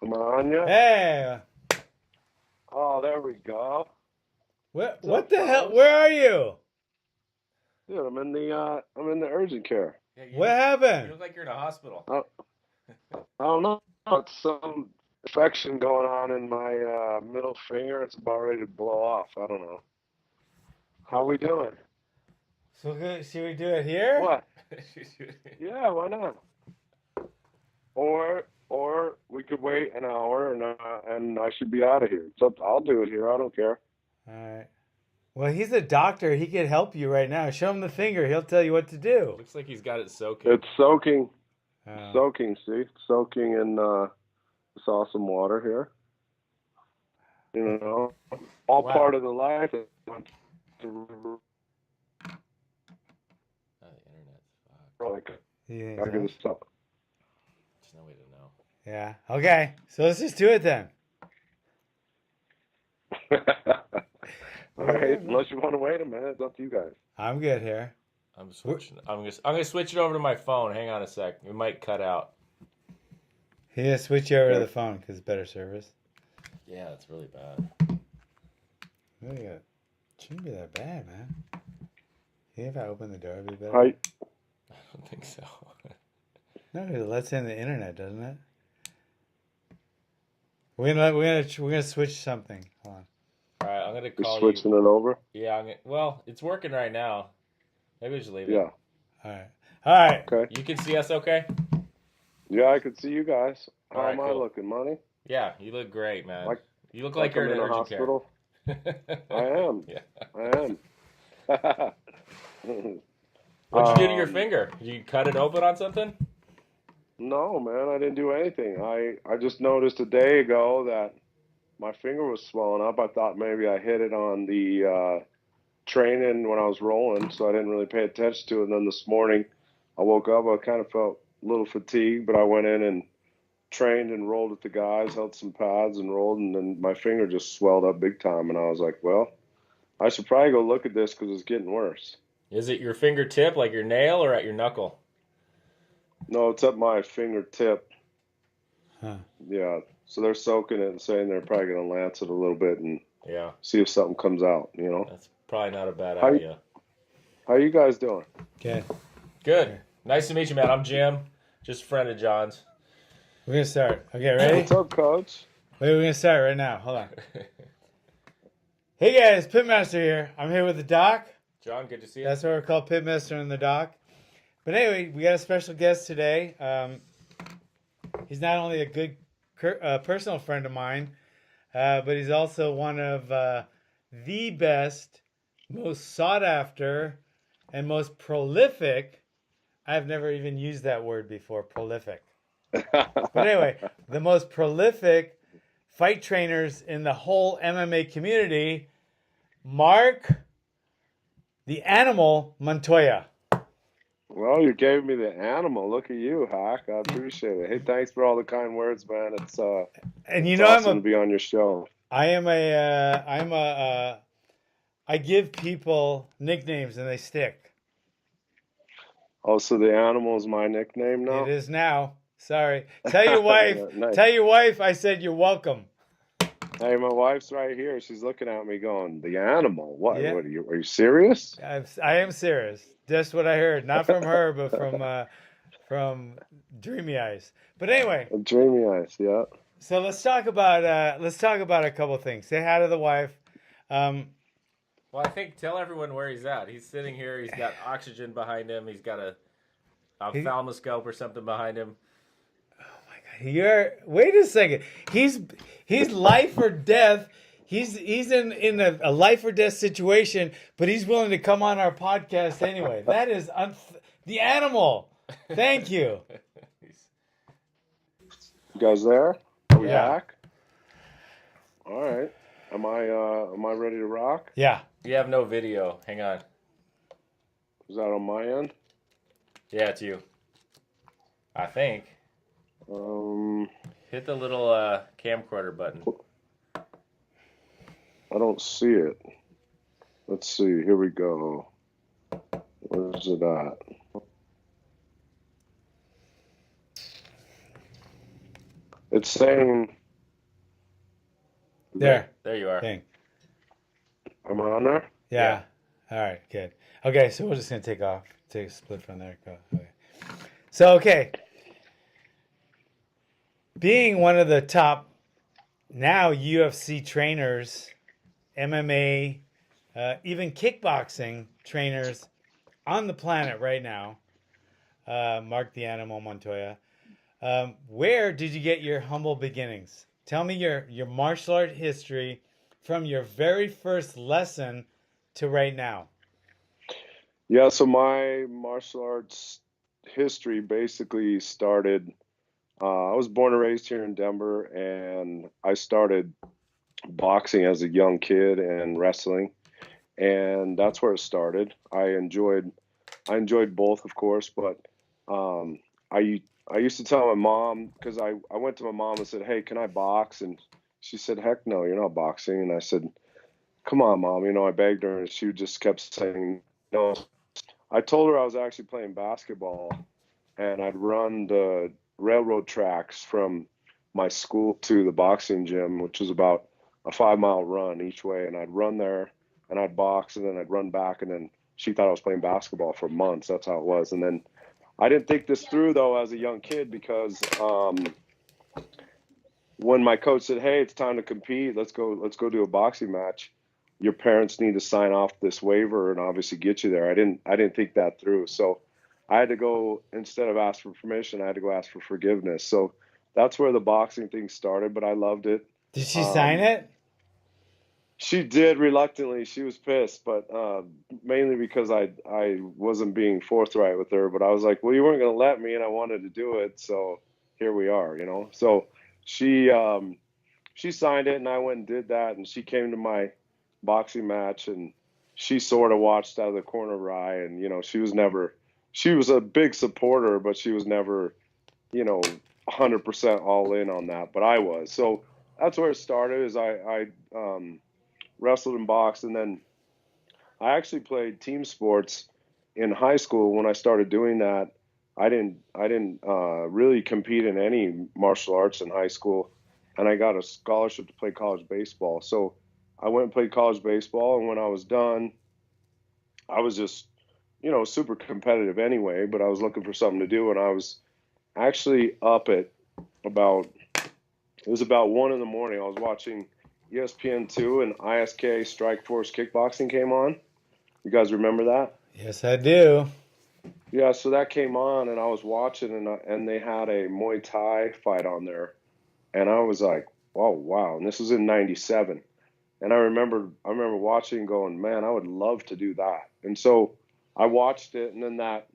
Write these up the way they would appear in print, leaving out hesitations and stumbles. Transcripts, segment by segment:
Am I on yet? Hey, Oh, there we go. what What's what up, the hell? fellas? Where are you? Dude, I'm in the urgent care. Yeah, What you happened? look like you're in a hospital. I, I don't know. It's some infection going on in my middle finger. It's about ready to blow off. I don't know. How we doing? So should we do it here? What? Yeah, why not? Or we could wait an hour and I should be out of here. It's up. I'll do it here. I don't care. All right. Well, he's a doctor. He could help you right now. Show him the finger. He'll tell you what to do. Looks like he's got it soaking. It's soaking. Oh. Soaking. See, soaking in this awesome water here. You know, all Wow. part of the life. Oh, the internet's fucked. Like, Yeah. I can stop. There's no way to know. Yeah. Okay. So let's just do it then. All right, unless you want to wait a minute, it's up to you guys. I'm good here. I'm switching. I'm gonna switch it over to my phone. Hang on a sec. It might cut out. Yeah, switch you over to the phone because it's better service. Yeah, it's really bad. Really good. Shouldn't be that bad, man. If I open the door, it'd be better. Hi. I don't think so. No, it lets in the internet, doesn't it? We're gonna switch something. Hold on. All right, I'm gonna You're call switching you. it over? Yeah, well, it's working right now. Maybe we should leave it. Yeah. All right. All right. Okay. You can see us, okay? Yeah, I can see you guys. How All right, am I cool. looking, money? Yeah, you look great, man. Like- you look like you're I'm in in an a urgent hospital. care. I am. Yeah. I am. What'd you do to your finger? Did you cut it open on something? No, man, I didn't do anything. I just noticed a day ago that my finger was swelling up. I thought maybe I hit it on the training when I was rolling, so I didn't really pay attention to it. And then this morning, I woke up. I kind of felt a little fatigued, but I went in and trained and rolled with the guys, held some pads and rolled, and then my finger just swelled up big time. And I was like, well, I should probably go look at this because it's getting worse. Is it your fingertip, like your nail, or at your knuckle? No, it's at my fingertip. Huh. Yeah. So they're soaking it and saying they're probably going to lance it a little bit and Yeah, see if something comes out, you know? that's probably not a bad How- idea. How you guys doing? Okay. Good. Nice to meet you, man. I'm Jim. Just a friend of John's. We're gonna start. Okay, ready? What's up, Coach? Wait, we're gonna start right now. Hold on. Hey guys, Pitmaster here. I'm here with the doc. John, good to see you. That's what we're called, Pitmaster and the doc. But anyway, we got a special guest today. He's not only a good personal friend of mine, but he's also one of the best, most sought after, and most prolific. I've never even used that word before, prolific. But anyway, the most prolific fight trainers in the whole MMA community, Marc, the Animal Montoya. Well, you gave me the animal. Look at you, Hack. I appreciate it. Hey, thanks for all the kind words, man. It's And you it's know, awesome to be on your show. I give people nicknames and they stick. Oh, so the animal is my nickname now? It is now. Sorry. Tell your wife. Nice. Tell your wife I said you're welcome. Hey, my wife's right here. She's looking at me going, the animal? What? Yeah. What are you serious? I am serious. Just what I heard, not from her, but from Dreamy Eyes. But anyway, Dreamy eyes, yeah. so let's talk about a couple of things. Say hi to the wife. Well, I think tell everyone where he's at. He's sitting here. He's got oxygen behind him. He's got a ophthalmoscope or something behind him. Wait a second. He's life or death. He's in a life or death situation, but he's willing to come on our podcast anyway. That is the animal. Thank you. You guys there? Are we Yeah. back? All right. Am I ready to rock? Yeah. You have no video. Hang on. Is that on my end? Yeah, it's you. I think. Hit the little camcorder button. I don't see it. Let's see. Here we go. Where's it at? It's saying There. There you are. Thing. Am I on there? Yeah. All right. Good. Okay. So we're just gonna take a split from there. Go. Okay. So being one of the top now UFC trainers, MMA, even kickboxing trainers on the planet right now, Mark the Animal Montoya. Where did you get your humble beginnings? Tell me your martial art history from your very first lesson to right now. Yeah, so my martial arts history basically started. I was born and raised here in Denver, and I started boxing as a young kid and wrestling, and that's where it started. I enjoyed both, of course, but um, I used to tell my mom because I went to my mom and said, "Hey, can I box?" And she said, "Heck no, you're not boxing." And I said, "Come on, mom," I begged her, and she just kept saying no. I told her I was actually playing basketball, and I'd run the railroad tracks from my school to the boxing gym, which was about a 5 mile run each way. And I'd run there and I'd box and then I'd run back. And then she thought I was playing basketball for months. That's how it was. And then I didn't think this through though as a young kid because when my coach said, "Hey, it's time to compete. Let's go do a boxing match. Your parents need to sign off this waiver and obviously get you there." I didn't think that through. So I had to go instead of ask for permission, I had to go ask for forgiveness. So that's where the boxing thing started, but I loved it. Did she sign Um, it? she did reluctantly. She was pissed, but mainly because I wasn't being forthright with her. But I was like, "Well, you weren't going to let me, and I wanted to do it, so here we are." So she she signed it, and I went and did that, and she came to my boxing match, and she sort of watched out of the corner of her eye, and she was a big supporter, but she was never 100% all in on that, but I was. So that's where it started. Is I wrestled and boxed, and then I actually played team sports in high school. When I started doing that, I didn't really compete in any martial arts in high school, and I got a scholarship to play college baseball. So I went and played college baseball, and when I was done, I was just super competitive anyway. But I was looking for something to do, and I was actually up at about it was about 1 in the morning. I was watching ESPN2 and ISK Strike Force Kickboxing came on. You guys remember that? Yes, I do. Yeah, so that came on, and I was watching, and they had a Muay Thai fight on there, and I was like, "Oh wow!" And this was in '97, and I remember watching, going, "Man, I would love to do that." And so I watched it, and then that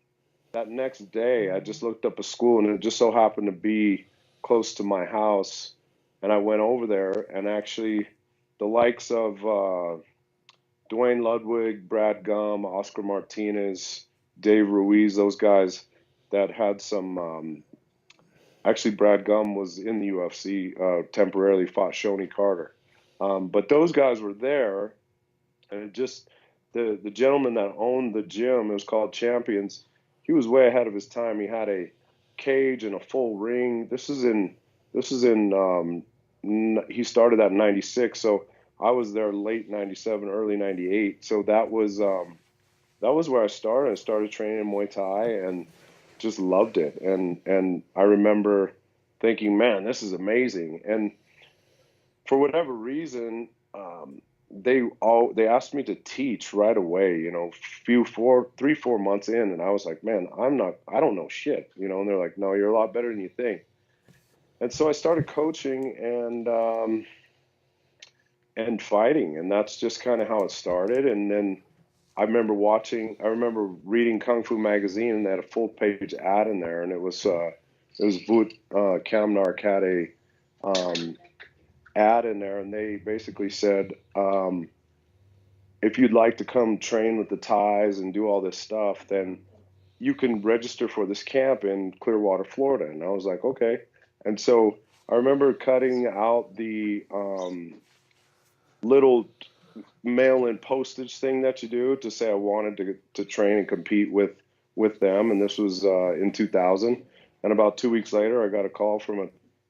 next day, I just looked up a school, and it just so happened to be close to my house, and I went over there, and actually, the likes of Dwayne Ludwig, Brad Gum, Oscar Martinez, Dave Ruiz, those guys that had some. Actually, Brad Gum was in the UFC, temporarily fought Shoney Carter. But those guys were there, and it just the gentleman that owned the gym, it was called Champions. He was way ahead of his time. He had a cage and a full ring. This is in he started that in '96, so I was there late '97, early '98. So that was where I started. I started training Muay Thai and just loved it. And I remember thinking, man, this is amazing. And for whatever reason, they asked me to teach right away. Few 4 months in, and I was like, man, I don't know shit. And they're like, no, you're a lot better than you think. And so I started coaching and fighting, and that's just kind of how it started. And then I remember reading Kung Fu magazine, and they had a full page ad in there, and it was Voot Kamnark had a ad in there, and they basically said, if you'd like to come train with the Thais and do all this stuff, then you can register for this camp in Clearwater, Florida. And I was like, okay. And so I remember cutting out the little mail-in postage thing that you do to say I wanted to train and compete with them, and this was in 2000. And about 2 weeks later, I got a call from a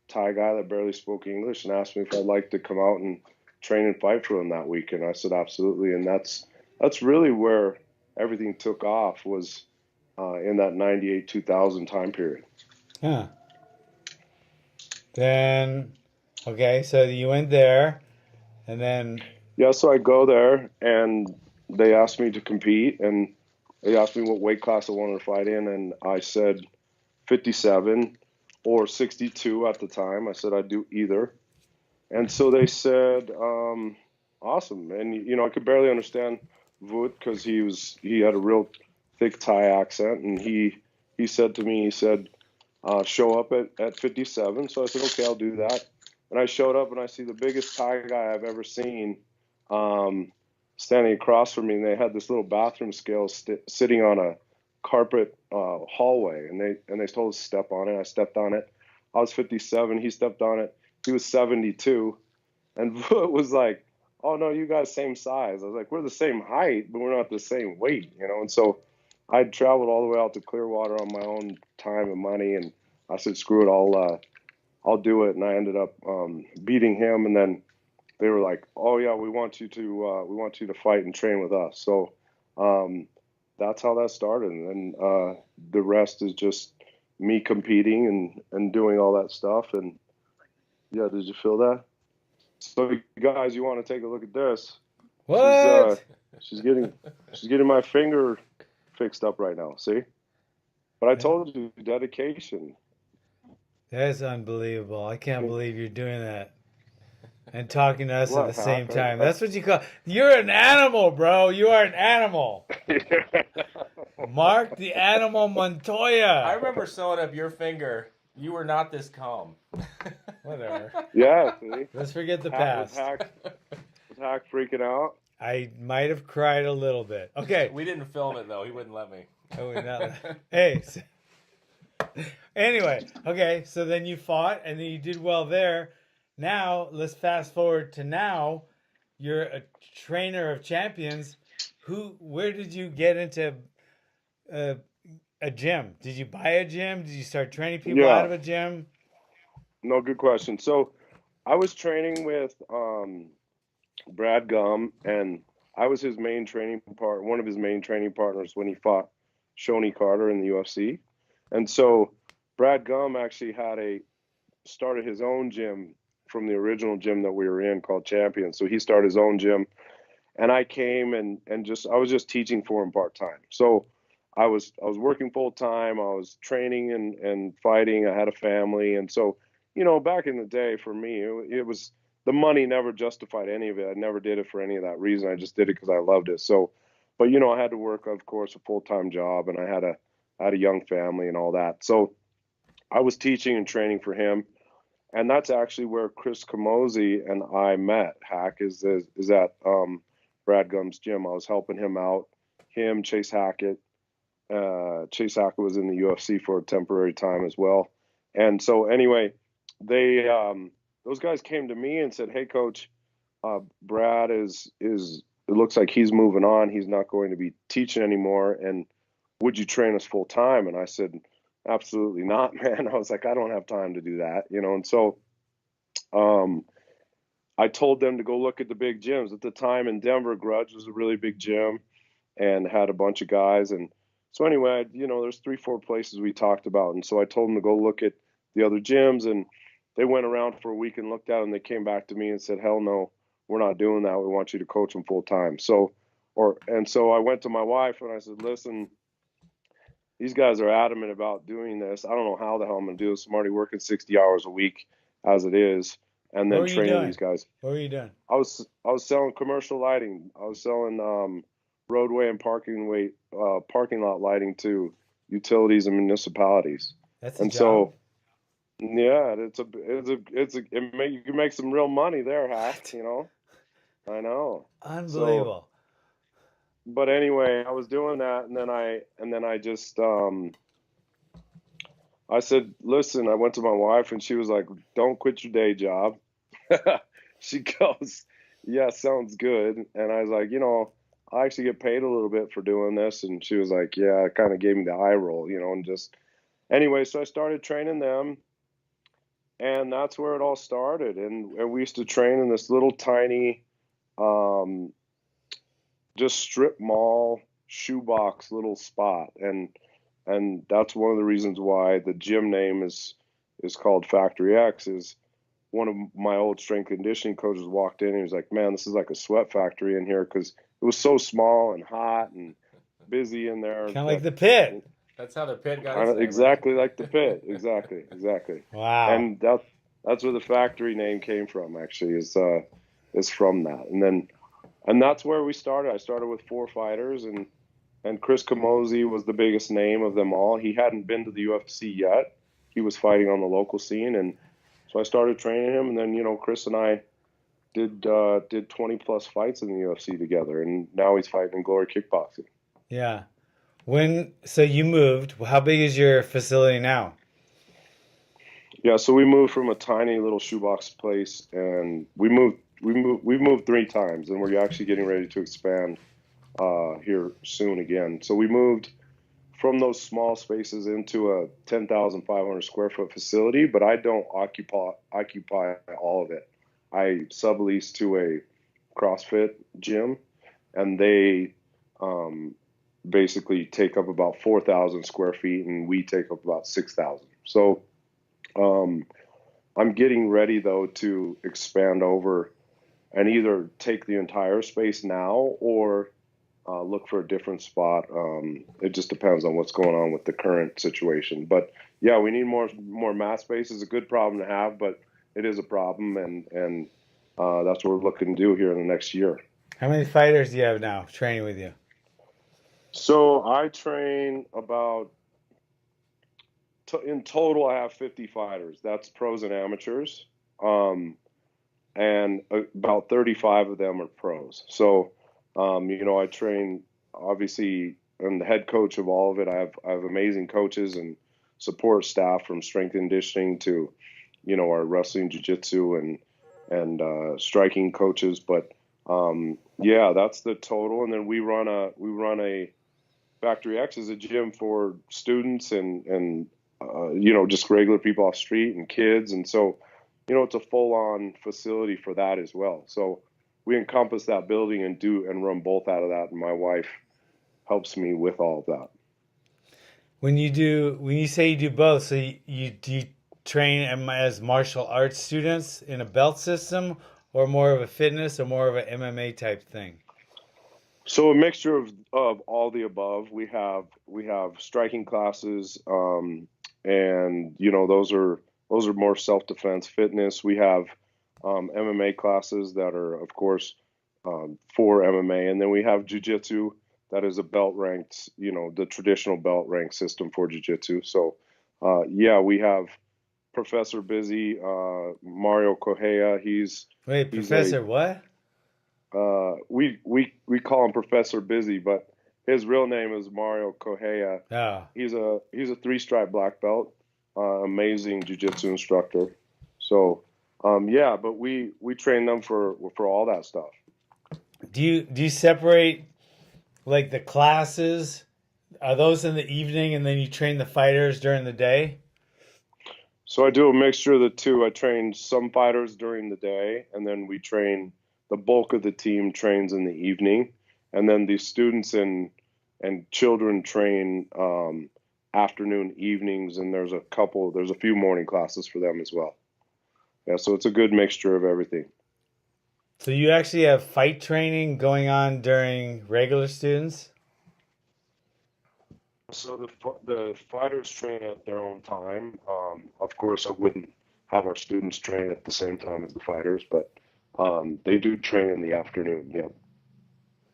Thai guy that barely spoke English and asked me if I'd like to come out and train and fight for them that weekend. I said, absolutely. And that's really where everything took off, was in that 98, 2000 time period. Huh. Then, okay, so you went there, and then, Yeah, so I go there and they asked me to compete, and they asked me what weight class I wanted to fight in, and I said 57 or 62 at the time. I said I'd do either. And so they said, awesome. And I could barely understand Wout because he had a real thick Thai accent, and he said to me, he said, show up at 57. So I said, okay, I'll do that. And I showed up, and I see the biggest Thai guy I've ever seen standing across from me, and they had this little bathroom scale sitting on a carpet hallway, and they told us to step on it. I stepped on it. I was 57. He stepped on it. He was 72, and it was like, oh no, you guys same size. I was like, we're the same height, but we're not the same weight, And so I traveled all the way out to Clearwater on my own time and money, and I said, screw it, I'll do it. And I ended up beating him, and then they were like, oh yeah, we want you to fight and train with us. So that's how that started, and the rest is just me competing and doing all that stuff. And yeah, did you feel that? So guys, you want to take a look at this? what? She's getting my finger fixed up right now. See? But I told you, dedication. That's unbelievable. I can't believe you're doing that. And talking to us at the What, same Hawk? time. That's what you call. You're an animal, bro. You are an animal. Marc the Animal Montoya. I remember sewing up your finger. You were not this calm. Whatever. Yeah, see? Let's forget the Was past. Hack freaking out? I might have cried a little bit. Okay. We didn't film it though. He wouldn't let me. Oh, hey. Anyway, okay. So then you fought, and then you did well there. Now let's fast forward to now. You're a trainer of champions. Where did you get into a gym? Did you buy a gym? Did you start training people out of a gym? No, good question. So I was training with Brad Gum, and I was his main one of his main training partners when he fought Shoney Carter in the UFC. And so Brad Gum actually started his own gym from the original gym that we were in called Champions. So he started his own gym, and I came and I was just teaching for him part-time. So I was working full-time. I was training and fighting. I had a family. And so, back in the day for me, it was, the money never justified any of it. I never did it for any of that reason. I just did it because I loved it. So, but I had to work, of course, a full-time job, and I had a young family and all that. So I was teaching and training for him. And that's actually where Chris Camozzi and I met. Hack is at Brad Gum's gym. I was helping him out. Him, Chase Hackett. Chase Hackett was in the UFC for a temporary time as well. And so anyway, they those guys came to me and said, "Hey, Coach, Brad is it looks like he's moving on. He's not going to be teaching anymore. And would you train us full time?" And I said, absolutely not, man. I was like, I don't have time to do that, And so, I told them to go look at the big gyms at the time in Denver. Grudge was a really big gym and had a bunch of guys. And so anyway, there's 3-4 places we talked about. And so I told them to go look at the other gyms, and they went around for a week and looked at it, and they came back to me and said, hell no, we're not doing that. We want you to coach them full time. So I went to my wife and I said, listen, these guys are adamant about doing this. I don't know how the hell I'm going to do this. I'm already working 60 hours a week as it is, and then training these guys. What were you doing? I was selling commercial lighting. I was selling roadway and parking lot lighting to utilities and municipalities. That's a and job. So yeah, you can make some real money there, Hack. I know. Unbelievable. But anyway, I was doing that, and then I just I said, listen, I went to my wife, and she was like, don't quit your day job. She goes, yeah, sounds good. And I was like, I actually get paid a little bit for doing this. And she was like, yeah, it kind of gave me the eye roll, and just anyway, so I started training them. and that's where it all started. And we used to train in this little tiny, um, just strip mall shoebox little spot, and that's one of the reasons why the gym name is called Factory X. Is one of my old strength conditioning coaches walked in and he was like, "Man, this is like a sweat factory in here," because it was so small and hot and busy in there. Kind of like That the pit. That's how the pit got its name, right? exactly like the pit, exactly, Wow. and that's where the factory name came from. Actually, is from that, and that's where we started. I started with 4 fighters, and Chris Camozzi was the biggest name of them all. He hadn't been to the UFC yet. He was fighting on the local scene, and so I started training him. And then Chris and I did 20 plus fights in the UFC together, and now he's fighting in Glory Kickboxing. Yeah. So you moved. How big is your facility now? Yeah, so we moved from a tiny little shoebox place, and we've moved 3 times, and we're actually getting ready to expand here soon again. So we moved from those small spaces into a 10,500 square foot facility, but I don't occupy all of it. I sublease to a CrossFit gym, and they um, basically take up about 4,000 square feet, and we take up about 6,000. So um, I'm getting ready though to expand over and either take the entire space now or look for a different spot. It just depends on what's going on with the current situation. But yeah, we need more mat space. It's a good problem to have, but it is a problem, and that's what we're looking to do here in the next year. How many fighters do you have now training with you? So I train about in total. I have 50 fighters. That's pros and amateurs, and about 35 of them are pros. So I train obviously. I'm the head coach of all of it. I have amazing coaches and support staff from strength and conditioning to, our wrestling, jiu-jitsu, and striking coaches. But yeah, that's the total. And then we run a Factory X as a gym for students and just regular people off the street and kids. And so, it's a full-on facility for that as well. So we encompass that building and run both out of that. And my wife helps me with all of that. When you say you do both, so do you train as martial arts students in a belt system, or more of a fitness, or more of an MMA type thing? So a mixture of all the above. We have striking classes, and those are more self-defense fitness. We have MMA classes that are, of course, for MMA, and then we have jujitsu that is a belt ranked, the traditional belt rank system for jujitsu. So, yeah, we have Professor Busy, Mario Correa. Wait, He's a Professor what? we call him Professor Busy, but his real name is Mario Correa. Oh, He's a 3 stripe black belt, amazing jujitsu instructor. So, yeah, but we train them for all that stuff. do you separate like the classes? Are those in the evening, and then you train the fighters during the day? So I do a mixture of the two. I train some fighters during the day, and then the bulk of the team trains in the evening, and then the students and children train afternoon, evenings, and there's a few morning classes for them as well. Yeah, so it's a good mixture of everything. So you actually have fight training going on during regular students? So the fighters train at their own time. Of course, I wouldn't have our students train at the same time as the fighters, but they do train in the afternoon.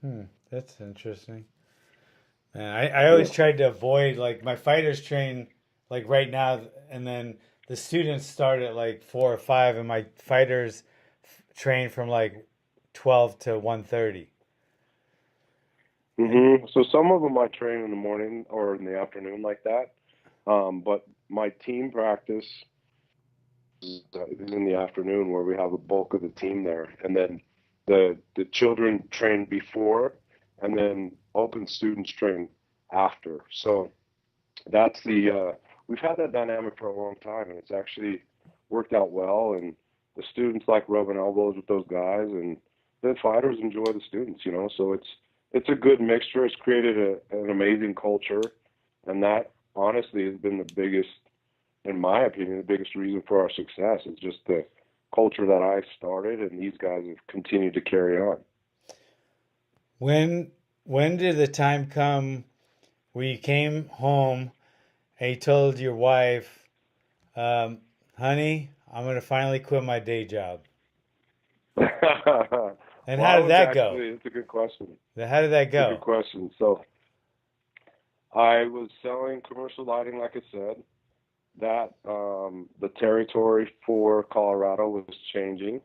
Yeah, That's interesting. Man, I always yeah. tried to avoid, like, my fighters train like right now, and then the students start at like 4 or 5, and my fighters train from like 12 to 1:30. And So some of them I train in the morning or in the afternoon like that. But my team practice is in the afternoon where we have a bulk of the team there, and then the children train before, and then open students train after. So that's we've had that dynamic for a long time, and it's actually worked out well, and the students like rubbing elbows with those guys, and the fighters enjoy the students, you know. So it's a good mixture. It's created an amazing culture, and that honestly has been the biggest, in my opinion, the biggest reason for our success. Is just the culture that I started, and these guys have continued to carry on. When did the time come where you came home and you told your wife, honey, I'm going to finally quit my day job? And Well, how did that go? it's a good question. How did that It's a good go? question. So I was selling commercial lighting, like I said. That the territory for Colorado was changing,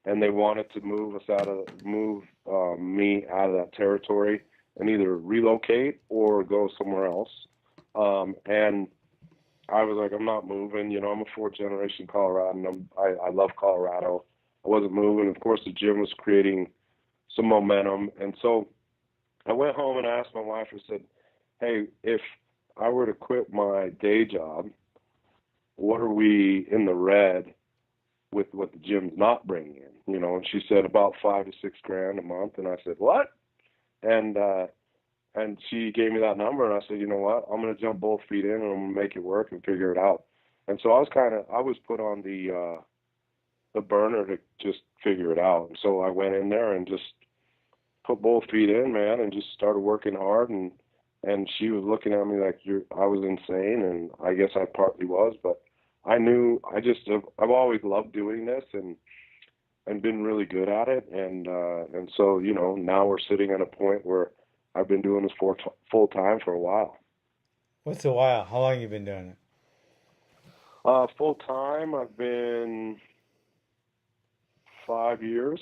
and they wanted to move me out of that territory and either relocate or go somewhere else. And I was like, I'm not moving. You know, I'm a fourth generation Coloradan. I love Colorado. I wasn't moving. Of course, the gym was creating some momentum, and so I went home and asked my wife. I said, "Hey, if I were to quit my day job, what are we in the red with what the gym's not bringing in?" You know, and she said about 5 to 6 grand a month, and I said, "What?" And she gave me that number, and I said, "You know what? I'm gonna jump both feet in, and I'm gonna make it work and figure it out." And so I was put on the burner to just figure it out. And so I went in there and just put both feet in, man, and just started working hard. And she was looking at me like I was insane, and I guess I partly was, but I knew I've always loved doing this and been really good at it. And so, you know, now we're sitting at a point where I've been doing this for full time for a while. What's a while? How long you been doing it? Full time, I've been 5 years.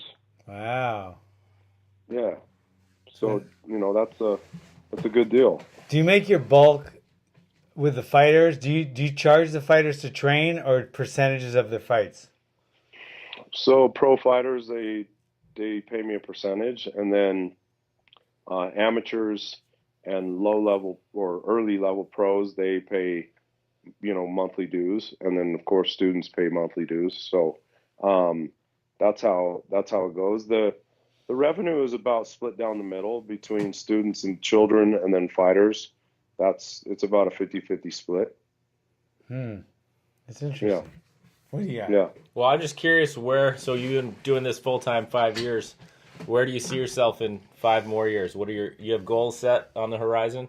Wow. Yeah. So, you know, that's a good deal. Do you make your bulk with the fighters? Do you charge the fighters to train or percentages of their fights? So pro fighters, they pay me a percentage, and then amateurs and low level or early level pros, they pay, you know, monthly dues, and then of course students pay monthly dues. So um, that's how it goes. The revenue is about split down the middle between students and children, and then fighters. It's about a 50-50 split. That's interesting. Yeah. What do you got? Yeah. Well, I'm just curious so you've been doing this full time 5 years. Where do you see yourself in 5 more years? You have goals set on the horizon?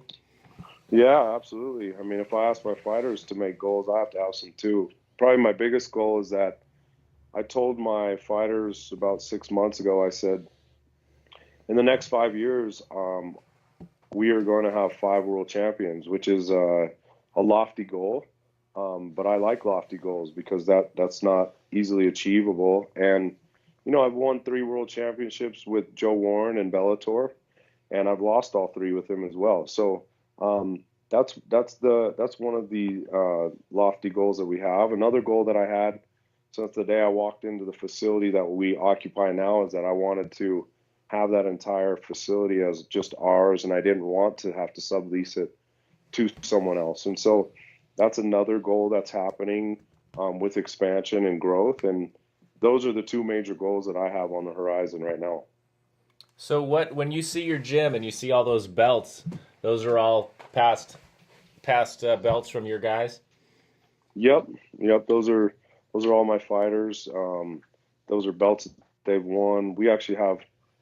Yeah, absolutely. I mean, if I ask my fighters to make goals, I have to have some too. Probably my biggest goal is that I told my fighters about 6 months ago, I said, in the next 5 years, we are going to have 5 world champions, which is a lofty goal. But I like lofty goals because that's not easily achievable. And, you know, I've won 3 world championships with Joe Warren and Bellator, and I've lost all 3 with him as well. So that's one of the lofty goals that we have. Another goal that I had since the day I walked into the facility that we occupy now is that I wanted to have that entire facility as just ours, and I didn't want to have to sublease it to someone else. And so that's another goal that's happening with expansion and growth. And those are the 2 major goals that I have on the horizon right now. So when you see your gym and you see all those belts, those are all past belts from your guys? Yep. Those are all my fighters. Those are belts that they've won. We actually have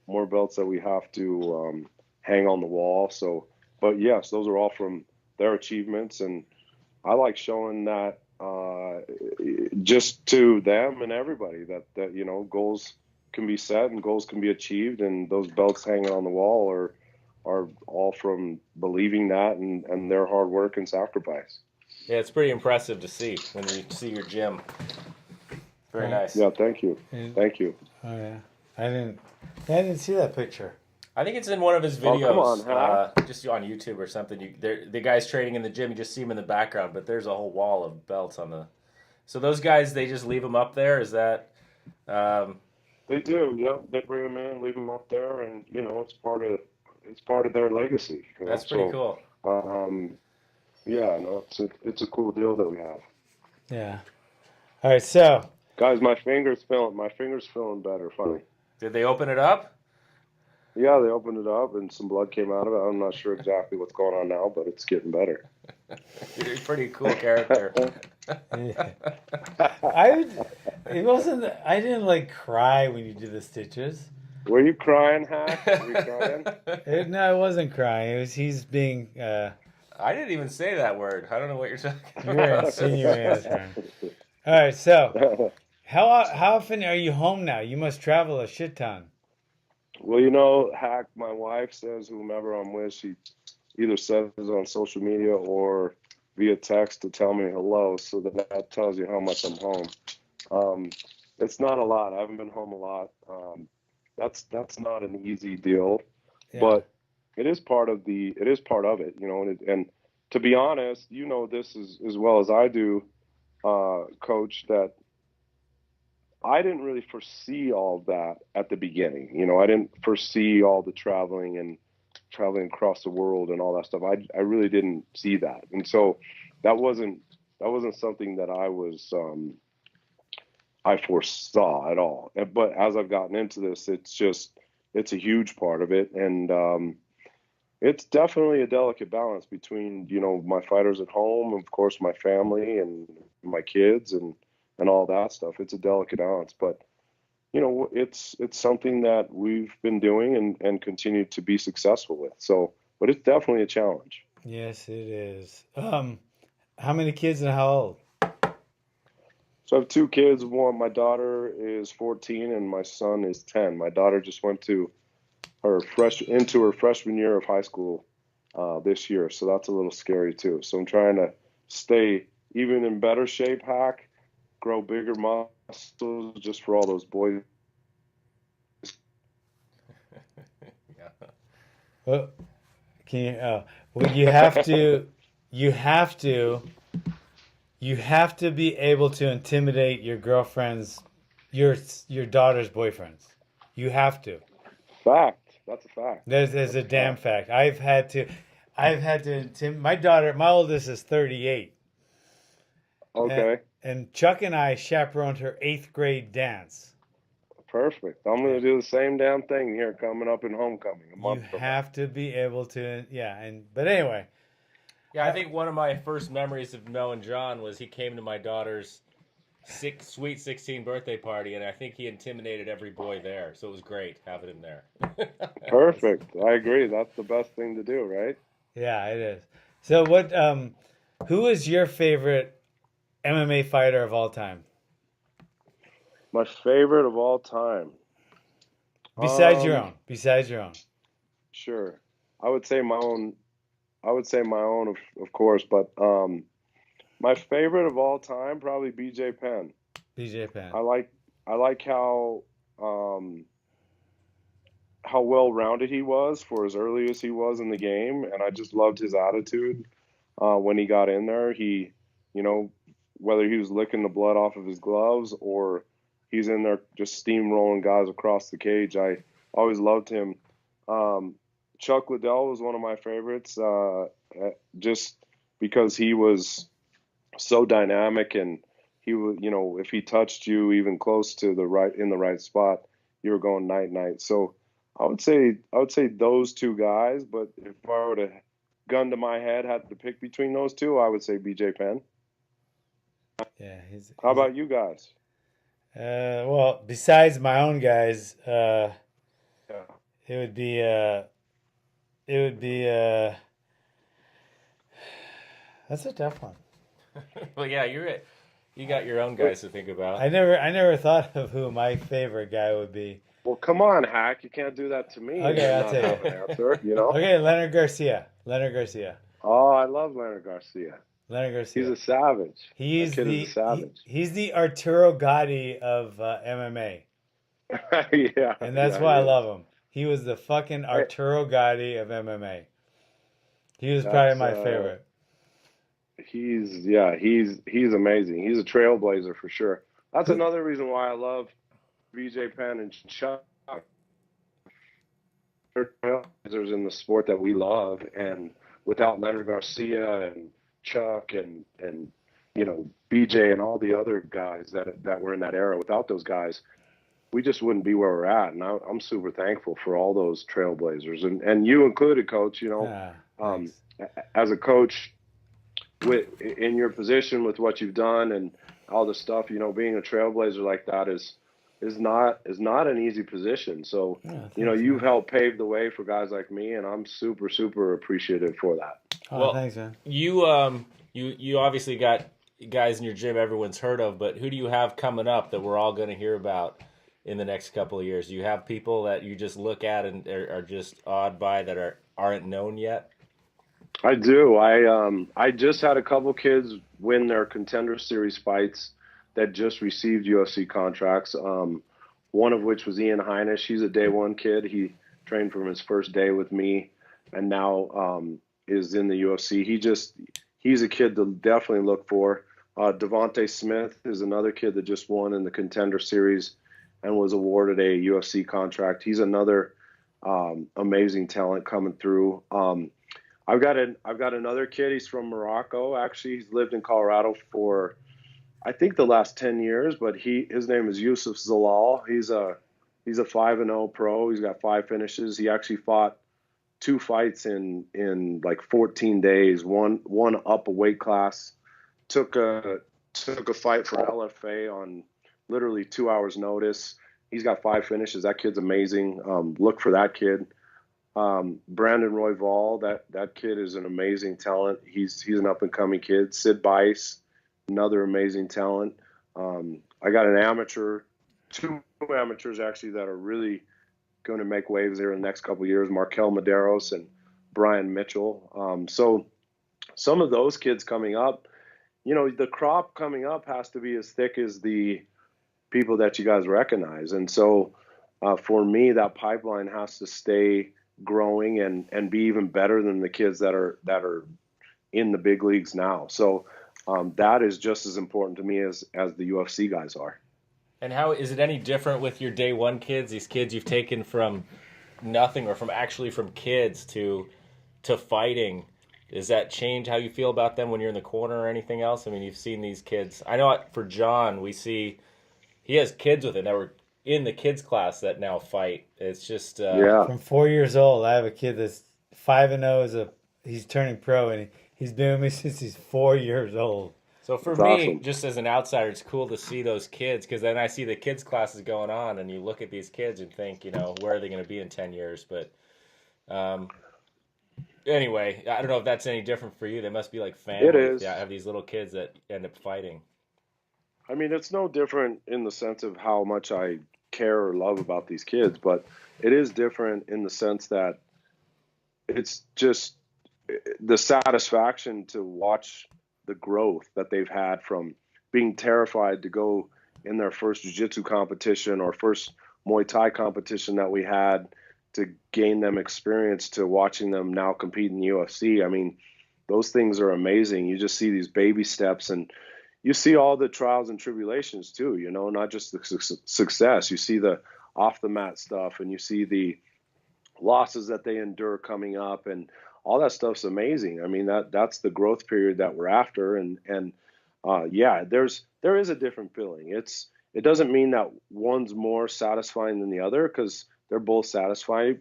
more belts that we have to hang on the wall. So, but yes, those are all from their achievements, and I like showing that just to them and everybody that you know, goals can be set and goals can be achieved, and those belts hanging on the wall are all from believing that and their hard work and sacrifice. Yeah, it's pretty impressive to see when you see your gym. Very nice. Yeah, thank you. Thank you. Oh yeah, I didn't see that picture. I think it's in one of his videos, come on, huh? just on YouTube or something. The guy's training in the gym. You just see him in the background, but there's a whole wall of belts on the. So those guys, they just leave them up there. Is that? They do. Yeah, they bring them in, leave them up there, and you know, it's part of their legacy. You know? That's pretty cool. Yeah, no, it's a cool deal that we have. Yeah. All right, so Guys, my finger's feeling better. Funny. Did they open it up? Yeah, they opened it up and some blood came out of it. I'm not sure exactly what's going on now, but it's getting better. You're a pretty cool character. yeah. I would. It wasn't. I didn't like cry when you did the stitches. Were you crying, Hack? Were you crying? No, I wasn't crying. It was he's being. I didn't even say that word. I don't know what you're talking You're about. insinuating I was crying. All right, so how often are you home now? You must travel a shit ton. Well, you know, Hack, my wife says whomever I'm with, she either says it on social media or via text to tell me hello. So that tells you how much I'm home. Um, it's not a lot. I haven't been home a lot. That's not an easy deal, Yeah. but it is part of it, you know. And to be honest, you know this as well as I do, Coach, that I didn't really foresee all that at the beginning. You know, I didn't foresee all the traveling and traveling across the world and all that stuff. I really didn't see that, and so that wasn't that wasn't something that I foresaw at all. But as I've gotten into this, it's a huge part of it, and it's definitely a delicate balance between my fighters at home, of course, my family and my kids and all that stuff. It's a delicate balance, but it's something that we've been doing and continue to be successful with. So, but it's definitely a challenge. Yes, it is. How many kids and how old? So I have two kids. My daughter is 14 and my son is 10. My daughter just went to into her freshman year of high school this year, so that's a little scary too. So I'm trying to stay even in better shape, Hack, grow bigger muscles just for all those boys. Yeah. Well, can you? Well, you have to. You have to. You have to be able to intimidate your girlfriend's, your daughter's boyfriends. You have to. Fact. That's a fact. There's That's a a damn fact. fact. My daughter, my oldest is 38, and, Okay. and Chuck and I chaperoned her eighth grade dance. Perfect. I'm Yeah. gonna do the same damn thing here coming up in homecoming a You month from now. have to be able to, yeah. But anyway, Yeah, I I, think one of my first memories of knowing John was he came to my daughter's sweet 16 birthday party, and I think he intimidated every boy there. So it was great having him there. Perfect. I agree. That's the best thing to do, right? yeah, it is. So who is your favorite MMA fighter of all time? My favorite of all time. Besides your Um, own. Besides your own. sure. I would say my own. I would say my own, of course, but my favorite of all time probably BJ Penn. BJ Penn. I like I like um, how well rounded he was for as early as he was in the game, and I just loved his attitude when he got in there. You know, whether he was licking the blood off of his gloves or he's in there just steamrolling guys across the cage, I always loved him. Um, Chuck Liddell was one of my favorites, just because he was so dynamic and he was, if he touched you even close to the right in the right spot, you were going night night. So I would say those two guys, but if I were to gun to my head had to pick between those two, I would say BJ Penn. Yeah, How about you guys? well, besides my own guys, Yeah. it would be it would be that's a tough one. Well, yeah, you got your own guys to think about. I never thought of who my favorite guy would be. Well, come on, Hack. You can't do that to me and Okay, then I'll not tell have an you. answer, you know? Okay, Leonard Garcia. Leonard Garcia. Oh, I love Leonard Garcia. Leonard He's Garcia. a savage. That He's kid is a the savage. he's the Arturo Gatti of MMA, Yeah, and that's yeah, why he I is. love him. He was the fucking Hey, Arturo Gatti of MMA. He was probably that's my favorite. he's amazing. He's a trailblazer for sure. That's Who? another reason why I love VJ Penn and Chuck. They're trailblazers in the sport that we love, and without Leonard Garcia and Chuck and BJ and all the other guys that were in that era. Without those guys, we just wouldn't be where we're at. And I'm super thankful for all those trailblazers, and you included, Coach. Um, Thanks. as a coach, in your position with what you've done and all the stuff, being a trailblazer like that is not an easy position. So, Oh, thanks, you've man. helped pave the way for guys like me, and I'm super, super appreciative for that. Oh, Well, thanks, man. you obviously got guys in your gym everyone's heard of, but who do you have coming up that we're all going to hear about in the next couple of years? Do you have people that you just look at and are just awed by that aren't known yet? I do. I just had a couple kids win their Contender Series fights that just received UFC contracts. One of which was Ian Heinisch. He's a day one kid. He trained from his first day with me, and now is in the UFC. He's a kid to definitely look for. Devontae Smith is another kid that just won in the Contender Series and was awarded a UFC contract. He's another amazing talent coming through. I've got another kid. He's from Morocco. Actually, he's lived in Colorado for I think the last 10 years, but his name is Yusuf Zalal. He's a 5-0 pro. He's got 5 finishes. He actually fought 2 fights in like 14 days. One up a weight class. Took a fight for LFA on literally 2 hours notice. He's got 5 finishes. That kid's amazing. Look for that kid. Brandon Royval, that kid is an amazing talent. He's an up and coming kid. Sid Bice, another amazing talent. I got two amateurs actually that are really going to make waves there in the next couple of years. Markel Medeiros and Brian Mitchell. So some of those kids coming up, the crop coming up has to be as thick as the people that you guys recognize. And so for me, that pipeline has to stay growing and be even better than the kids that are in the big leagues now. So that is just as important to me as the UFC guys are. And how is it any different with your day one kids? These kids you've taken from nothing or from kids to fighting. Does that change how you feel about them when you're in the corner or anything else? I mean, you've seen these kids. I know for John, we see he has kids with him that were in the kids class that now fight. It's just Yeah. From 4 years old, I have a kid that's 5-0. He's turning pro, and he's been with me since he's 4 years old. So for That's me, awesome. just as an outsider, it's cool to see those kids because then I see the kids classes going on, and you look at these kids and think, where are they going to be in 10 years? But anyway, I don't know if that's any different for you. They must be like family. It is. Yeah, have these little kids that end up fighting. I mean, it's no different in the sense of how much I care or love about these kids, but it is different in the sense that it's just the satisfaction to watch the growth that they've had from being terrified to go in their first jiu-jitsu competition or first Muay Thai competition that we had to gain them experience to watching them now compete in the UFC. I mean, those things are amazing. You just see these baby steps and you see all the trials and tribulations too, not just the success. You see the off the mat stuff and you see the losses that they endure coming up and all that stuff's amazing. I mean, that's the growth period that we're after. And yeah, there is a different feeling. It doesn't mean that one's more satisfying than the other because they're both satisfying,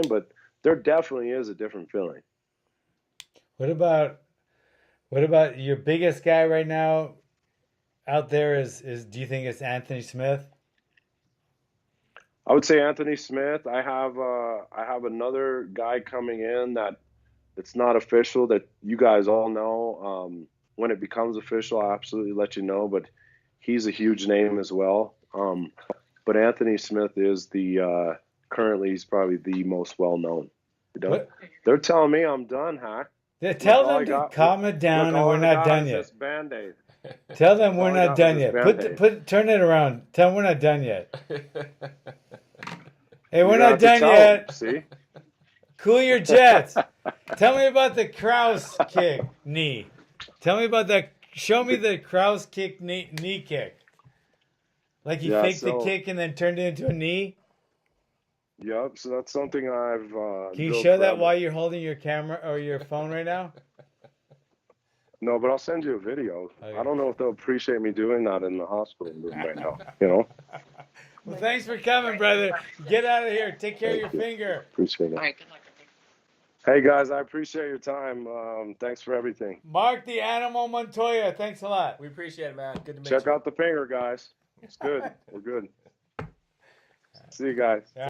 but there definitely is a different feeling. What about your biggest guy right now out there is do you think it's Anthony Smith? I would say Anthony Smith. I have another guy coming in that it's not official that you guys all know. When it becomes official, I'll absolutely let you know. But he's a huge name as well. But Anthony Smith is currently he's probably the most well known. What? They're telling me I'm done, Hack. Yeah, tell All I them to got- calm it down, and all we're I not got done is yet. this Band-Aid. Tell them we're all I not got done was yet. this Put Band-Aid. turn it around. Tell them we're not done yet. Hey, we're You not have to done tell yet. 'em, see? Cool your jets. Tell me about the Kraus kick knee. Tell me about that. Show me the Kraus kick knee kick. Like he Yeah, faked the so- kick and then turned it into a knee. Yep. So that's something I've. Can you built show that forever. while you're holding your camera or your phone right now? No, but I'll send you a video. Okay. I don't know if they'll appreciate me doing that in the hospital room right now. You know. Well, thanks for coming, brother. Get out of here. Take care of your Thank you. finger. Appreciate it. All right, good luck. Hey guys, I appreciate your time. Thanks for everything. Mark the Animal Montoya. Thanks a lot. We appreciate it, man. Good to meet Check you. out the finger, guys. It's good. We're good. See you guys.